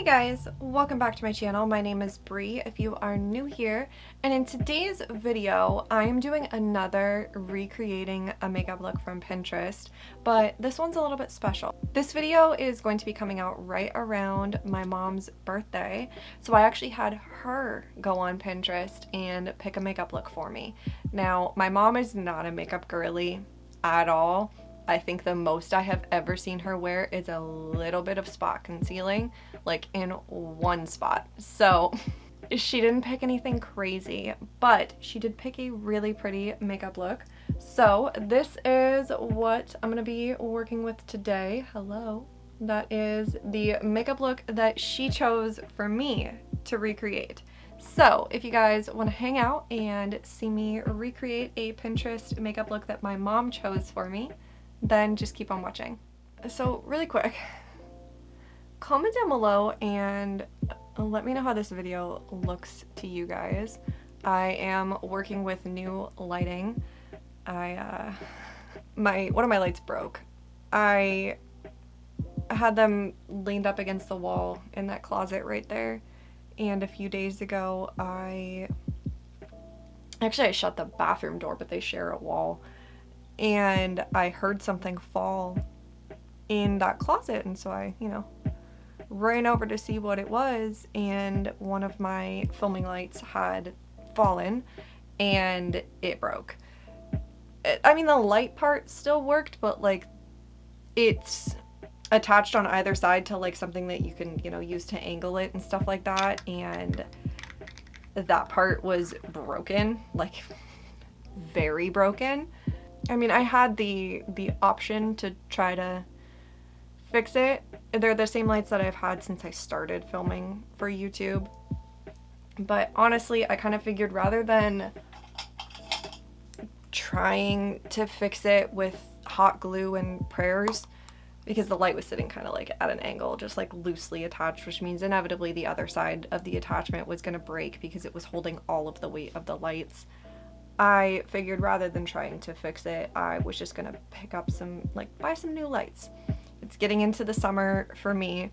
guys, welcome back to my channel. My name is Bree if you are new here, and in today's video I am doing another recreating a makeup look from Pinterest, but this one's a little bit special. This video is going to be coming out right around my mom's birthday, so I actually had her go on Pinterest and pick a makeup look for me. Now, my mom is not a makeup girly at all. I think the most I have ever seen her wear is a little bit of spot concealing, like in one spot. So she didn't pick anything crazy, but she did pick a really pretty makeup look. So this is what I'm gonna be working with today. Hello. That is the makeup look that she chose for me to recreate. So if you guys want to hang out and see me recreate a Pinterest makeup look that my mom chose for me, then just keep on watching. So really quick, comment down below and let me know how this video looks to you guys. I am working with new lighting. One of my lights broke. I had them leaned up against the wall in that closet right there, and a few days ago I shut the bathroom door, but they share a wall, and I heard something fall in that closet, and so I, ran over to see what it was, and one of my filming lights had fallen and it broke. I mean, the light part still worked, but like it's attached on either side to like something that you can, use to angle it and stuff like that, and that part was broken, like very broken. I mean, I had the option to try to fix it. They're the same lights that I've had since I started filming for YouTube. But honestly, I kind of figured rather than trying to fix it with hot glue and prayers, because the light was sitting kind of like at an angle, just like loosely attached, which means inevitably the other side of the attachment was going to break because it was holding all of the weight of the lights. I figured rather than trying to fix it, I was just gonna pick up buy some new lights. It's getting into the summer for me,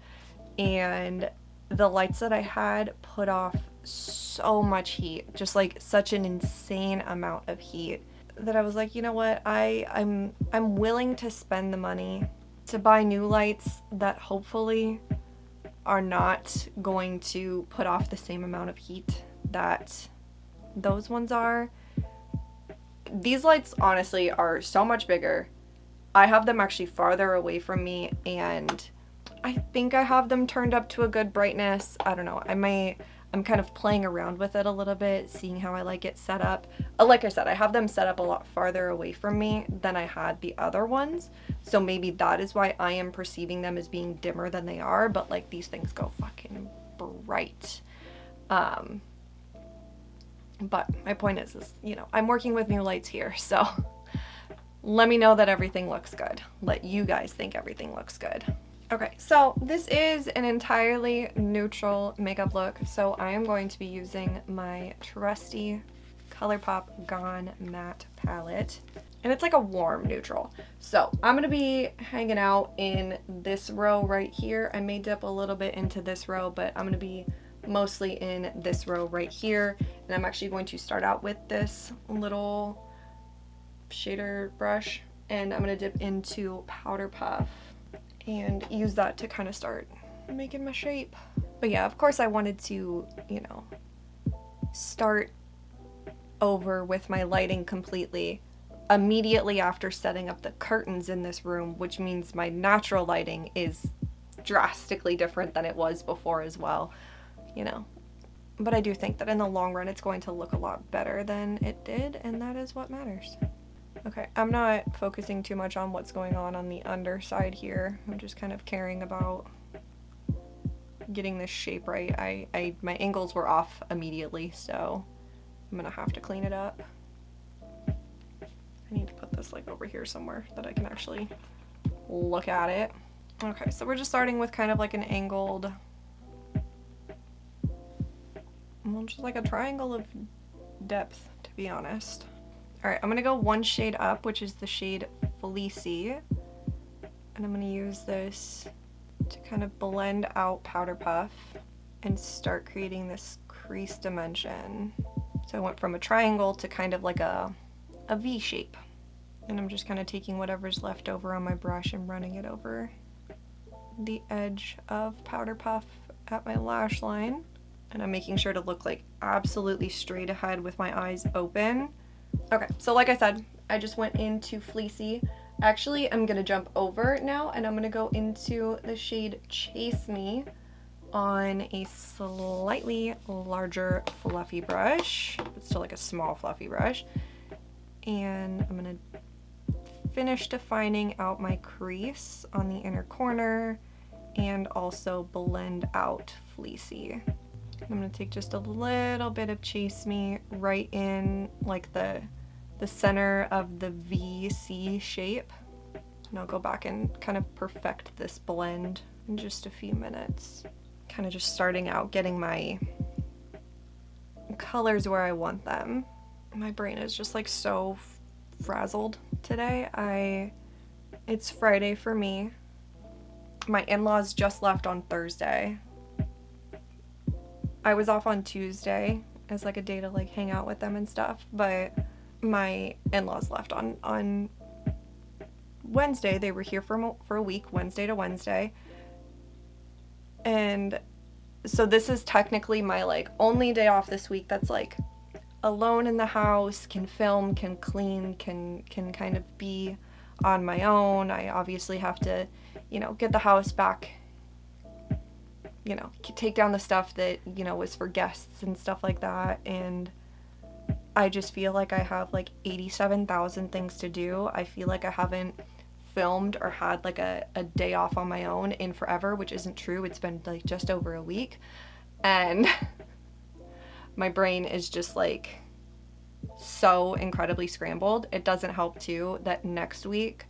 and the lights that I had put off so much heat, just like such an insane amount of heat, that I was like, you know what, I'm willing to spend the money to buy new lights that hopefully are not going to put off the same amount of heat that those ones are. These lights honestly are so much bigger. I have them actually farther away from me, and I think I have them turned up to a good brightness. I don't know. I'm kind of playing around with it a little bit, seeing how I like it set up. Like I said, I have them set up a lot farther away from me than I had the other ones. So maybe that is why I am perceiving them as being dimmer than they are, but like these things go fucking bright. But my point is, I'm working with new lights here, so let me know that everything looks good. Let you guys think everything looks good. Okay, so this is an entirely neutral makeup look, so I am going to be using my trusty ColourPop Gone Matte palette, and it's like a warm neutral. So I'm gonna be hanging out in this row right here. I may dip a little bit into this row, but I'm gonna be mostly in this row right here, and I'm actually going to start out with this little shader brush, and I'm going to dip into Powder Puff and use that to kind of start making my shape. But yeah, of course I wanted to, start over with my lighting completely immediately after setting up the curtains in this room, which means my natural lighting is drastically different than it was before as well. But I do think that in the long run it's going to look a lot better than it did, and that is what matters. Okay, I'm not focusing too much on what's going on the underside here. I'm just kind of caring about getting this shape right. My angles were off immediately, so I'm gonna have to clean it up. I need to put this like over here somewhere that I can actually look at it. Okay, so we're just starting with kind of like an angled, just like a triangle of depth, to be honest. All right, I'm gonna go one shade up, which is the shade Fleecy, and I'm gonna use this to kind of blend out Powder Puff and start creating this crease dimension. So I went from a triangle to kind of like a V shape. And I'm just kind of taking whatever's left over on my brush and running it over the edge of Powder Puff at my lash line. And I'm making sure to look like absolutely straight ahead with my eyes open. Okay, so like I said, I just went into Fleecy. Actually, I'm gonna jump over now and I'm gonna go into the shade Chase Me on a slightly larger fluffy brush. It's still like a small fluffy brush. And I'm gonna finish defining out my crease on the inner corner and also blend out Fleecy. I'm gonna take just a little bit of Chase Me right in like the center of the VC shape. And I'll go back and kind of perfect this blend in just a few minutes. Kind of just starting out getting my colors where I want them. My brain is just like so frazzled today. It's Friday for me. My in-laws just left on Thursday. I was off on Tuesday as like a day to like hang out with them and stuff, but my in-laws left on Wednesday. They were here for a week, Wednesday to Wednesday. And so this is technically my like only day off this week that's like alone in the house, can film, can clean, can kind of be on my own. I obviously have to, you know, get the house back, you know, take down the stuff that, you know, was for guests and stuff like that. And I just feel like I have like 87,000 things to do. I feel like I haven't filmed or had like a day off on my own in forever, which isn't true. It's been like just over a week. And my brain is just like so incredibly scrambled. It doesn't help too that next week,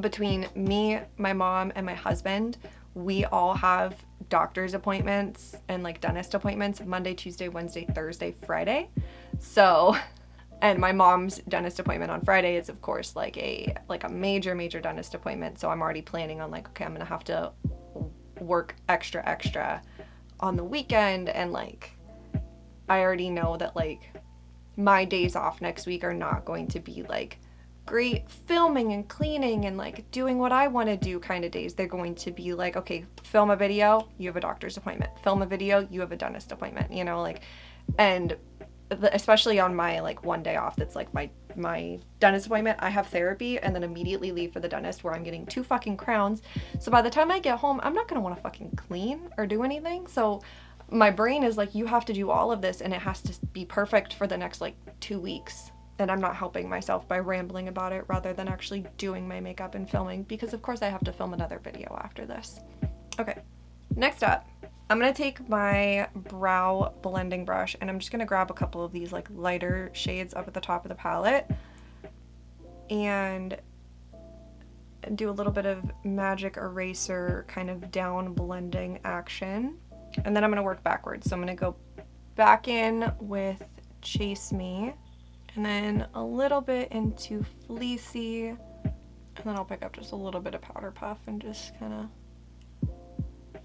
between me, my mom, and my husband, we all have doctor's appointments and like dentist appointments Monday, Tuesday, Wednesday, Thursday, Friday. So, and my mom's dentist appointment on Friday is of course like a major dentist appointment. So I'm already planning on like, okay, I'm gonna have to work extra on the weekend, and like I already know that like my days off next week are not going to be like great filming and cleaning and like doing what I want to do kind of days. They're going to be like, okay, film a video, you have a doctor's appointment. Film a video, you have a dentist appointment, you know, like, and especially on my like one day off that's like my dentist appointment, I have therapy and then immediately leave for the dentist where I'm getting 2 fucking crowns. So by the time I get home, I'm not going to want to fucking clean or do anything. So my brain is like, you have to do all of this and it has to be perfect for the next like 2 weeks. And I'm not helping myself by rambling about it rather than actually doing my makeup and filming, because of course I have to film another video after this. Okay, next up, I'm gonna take my brow blending brush and I'm just gonna grab a couple of these like lighter shades up at the top of the palette and do a little bit of magic eraser kind of down blending action. And then I'm gonna work backwards. So I'm gonna go back in with Chase Me, and then a little bit into Fleecy, and then I'll pick up just a little bit of Powder Puff and just kind of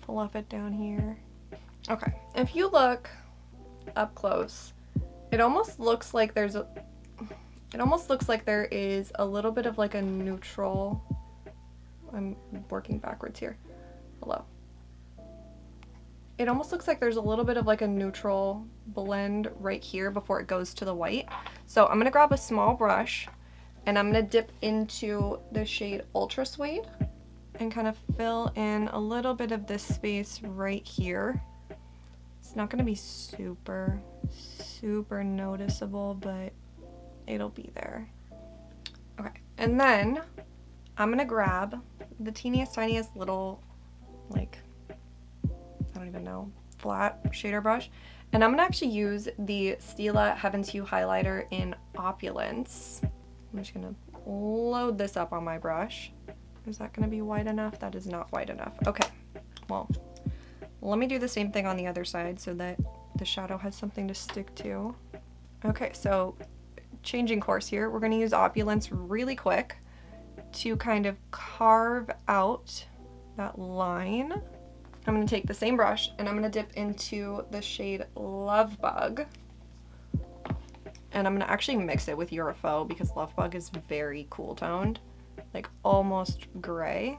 fluff it down here. Okay, if you look up close, it almost looks like there is a little bit of like a neutral, I'm working backwards here, hello. It almost looks like there's a little bit of like a neutral blend right here before it goes to the white. So I'm gonna grab a small brush and I'm gonna dip into the shade Ultra Suede and kind of fill in a little bit of this space right here. It's not gonna be super noticeable, but it'll be there. Okay, and then I'm gonna grab the tiniest little, like, I don't even know, flat shader brush, and I'm gonna actually use the Stila Heaven's Hue highlighter in Opulence. I'm just gonna load this up on my brush. Is that gonna be wide enough? That is not wide enough. Okay, well, let me do the same thing on the other side so that the shadow has something to stick to. Okay, so changing course here, we're gonna use Opulence really quick to kind of carve out that line. I'm gonna take the same brush and I'm gonna dip into the shade Love Bug. And I'm gonna actually mix it with Eurofaux because Love Bug is very cool toned, like almost gray.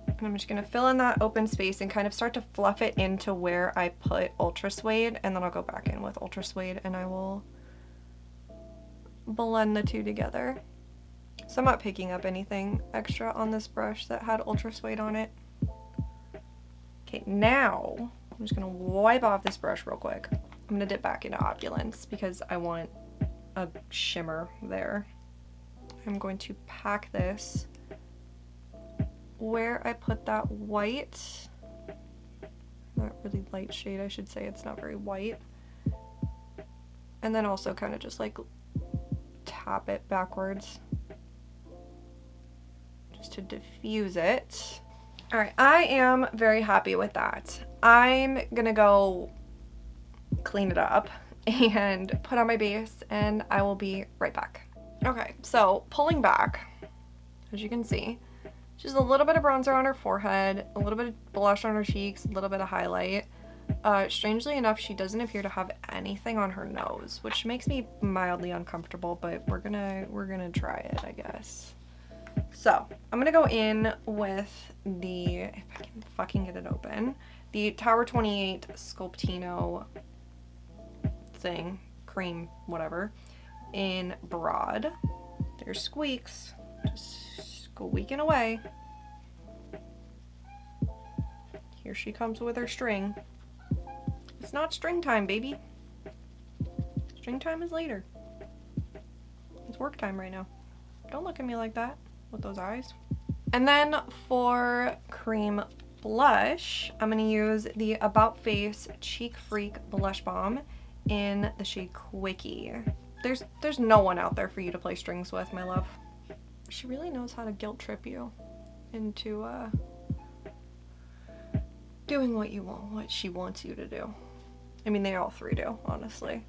And I'm just gonna fill in that open space and kind of start to fluff it into where I put Ultra Suede, and then I'll go back in with Ultra Suede and I will blend the two together. So I'm not picking up anything extra on this brush that had Ultra Suede on it. Okay, now I'm just gonna wipe off this brush real quick. I'm gonna dip back into Opulence because I want a shimmer there. I'm going to pack this where I put that white, not really light shade, I should say, it's not very white. And then also kind of just like tap it backwards just to diffuse it. All right, I am very happy with that. I'm gonna go clean it up and put on my base and I will be right back. Okay, so pulling back, as you can see, just a little bit of bronzer on her forehead, a little bit of blush on her cheeks, a little bit of highlight. Strangely enough, she doesn't appear to have anything on her nose, which makes me mildly uncomfortable, but we're gonna try it, I guess. So I'm gonna go in with the, if I can fucking get it open, the Tower 28 Sculptino thing, cream, whatever, in Broad. There's Squeaks, just squeaking away. Here she comes with her string. It's not string time, baby. String time is later. It's work time right now. Don't look at me like that with those eyes. And then for cream blush, I'm gonna use the About Face Cheek Freak Blush Balm in the shade Quickie. There's no one out there for you to play strings with, my love. She really knows how to guilt trip you into doing what she wants you to do. I mean, they all three do, honestly.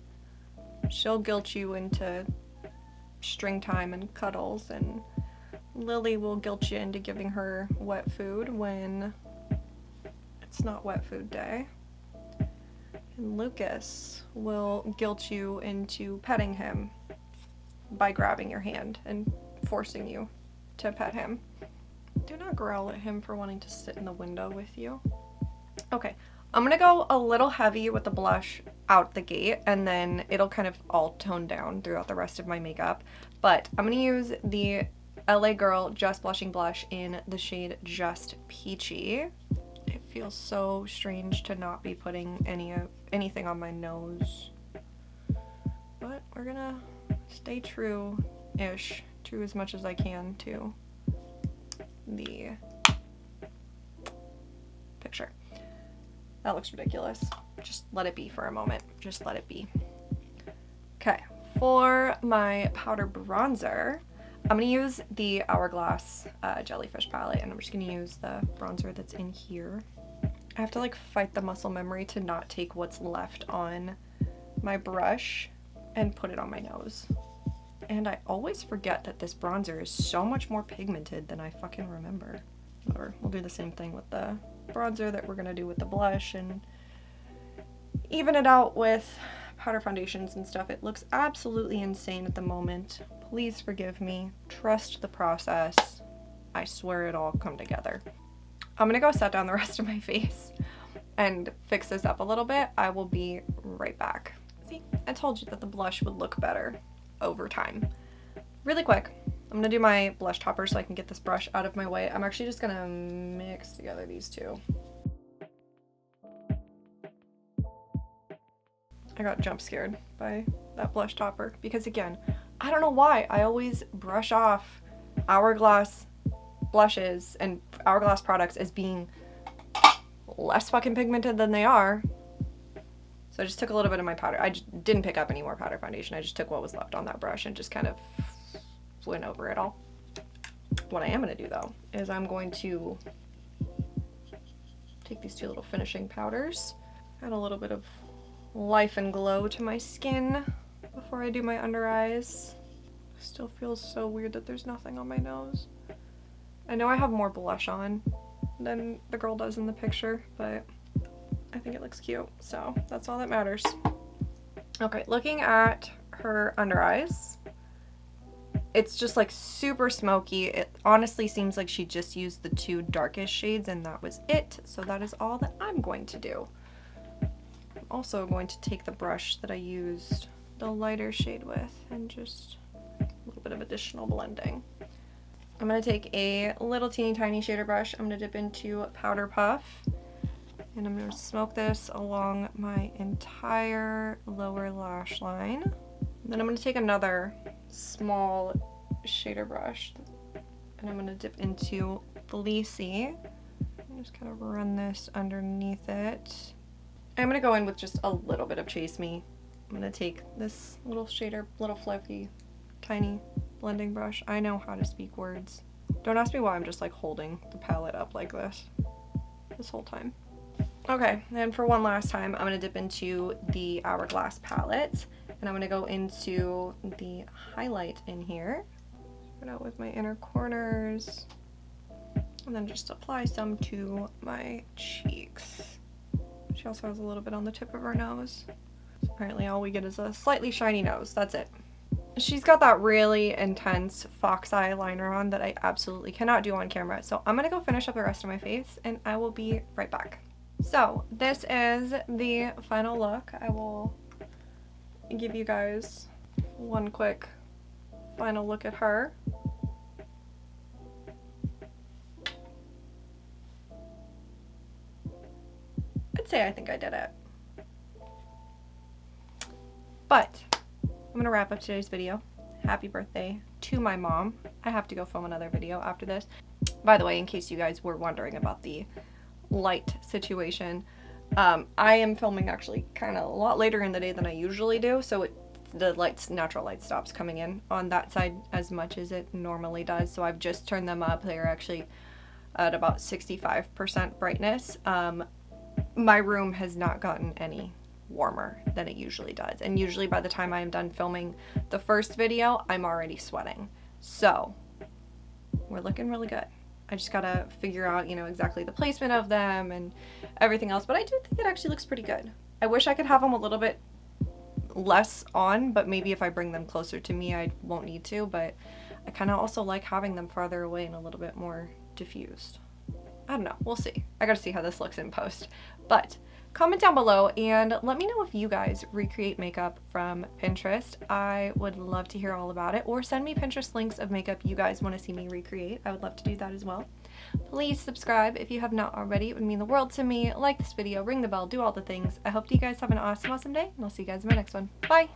She'll guilt you into string time and cuddles, and Lily will guilt you into giving her wet food when it's not wet food day. And Lucas will guilt you into petting him by grabbing your hand and forcing you to pet him. Do not growl at him for wanting to sit in the window with you. Okay, I'm gonna go a little heavy with the blush out the gate, and then it'll kind of all tone down throughout the rest of my makeup. But I'm gonna use the LA Girl Just Blushing Blush in the shade Just Peachy. It feels so strange to not be putting anything on my nose, but we're gonna stay true-ish, true as much as I can to the picture. That looks ridiculous. Just let it be for a moment. Just let it be. Okay, for my powder bronzer, I'm gonna use the Hourglass Jellyfish palette, and I'm just gonna use the bronzer that's in here. I have to like fight the muscle memory to not take what's left on my brush and put it on my nose. And I always forget that this bronzer is so much more pigmented than I fucking remember. Whatever, we'll do the same thing with the bronzer that we're gonna do with the blush and even it out with powder foundations and stuff. It looks absolutely insane at the moment. Please forgive me. Trust the process. I swear it'll all come together. I'm gonna go set down the rest of my face and fix this up a little bit. I will be right back. See, I told you that the blush would look better over time. Really quick, I'm gonna do my blush topper so I can get this brush out of my way. I'm actually just gonna mix together these two. I got jump scared by that blush topper because, again, I don't know why I always brush off Hourglass blushes and Hourglass products as being less fucking pigmented than they are. So I just took a little bit of my powder. I just didn't pick up any more powder foundation. I just took what was left on that brush and just kind of went over it all. What I am going to do, though, is I'm going to take these two little finishing powders, add a little bit of life and glow to my skin before I do my under eyes. Still feels so weird that there's nothing on my nose. I know I have more blush on than the girl does in the picture, but I think it looks cute, so that's all that matters. Okay, looking at her under eyes, it's just like super smoky. It honestly seems like she just used the two darkest shades and that was it. So that is all that I'm going to do. I'm also going to take the brush that I used the lighter shade with and just a little bit of additional blending. I'm going to take a little teeny tiny shader brush. I'm going to dip into Powder Puff and I'm going to smoke this along my entire lower lash line. Then I'm going to take another small shader brush and I'm going to dip into Fleecy and just kind of run this underneath it. I'm going to go in with just a little bit of Chase Me. I'm going to take this little shader, little fluffy, tiny blending brush. I know how to speak words. Don't ask me why I'm just like holding the palette up like this whole time. Okay, and for one last time, I'm going to dip into the Hourglass palette, and I'm going to go into the highlight in here. Start out with my inner corners, and then just apply some to my cheeks. She also has a little bit on the tip of her nose. So apparently all we get is a slightly shiny nose. That's it. She's got that really intense fox eye liner on that I absolutely cannot do on camera, so I'm going to go finish up the rest of my face, and I will be right back. So this is the final look. I will give you guys one quick final look at her. I'd say I think I did it. But I'm gonna wrap up today's video. Happy birthday to my mom. I have to go film another video after this. By the way, in case you guys were wondering about the light situation, I am filming actually kind of a lot later in the day than I usually do, so the natural light stops coming in on that side as much as it normally does, so I've just turned them up. They're actually at about 65% brightness. My room has not gotten any warmer than it usually does, and usually by the time I am done filming the first video, I'm already sweating, so we're looking really good. I just gotta figure out, you know, exactly the placement of them and everything else, but I do think it actually looks pretty good. I wish I could have them a little bit less on, but maybe if I bring them closer to me, I won't need to, but I kind of also like having them farther away and a little bit more diffused. I don't know, we'll see. I gotta see how this looks in post, but comment down below and let me know if you guys recreate makeup from Pinterest. I would love to hear all about it, or send me Pinterest links of makeup you guys want to see me recreate. I would love to do that as well. Please subscribe if you have not already. It would mean the world to me. Like this video, ring the bell, do all the things. I hope you guys have an awesome day, and I'll see you guys in my next one. Bye!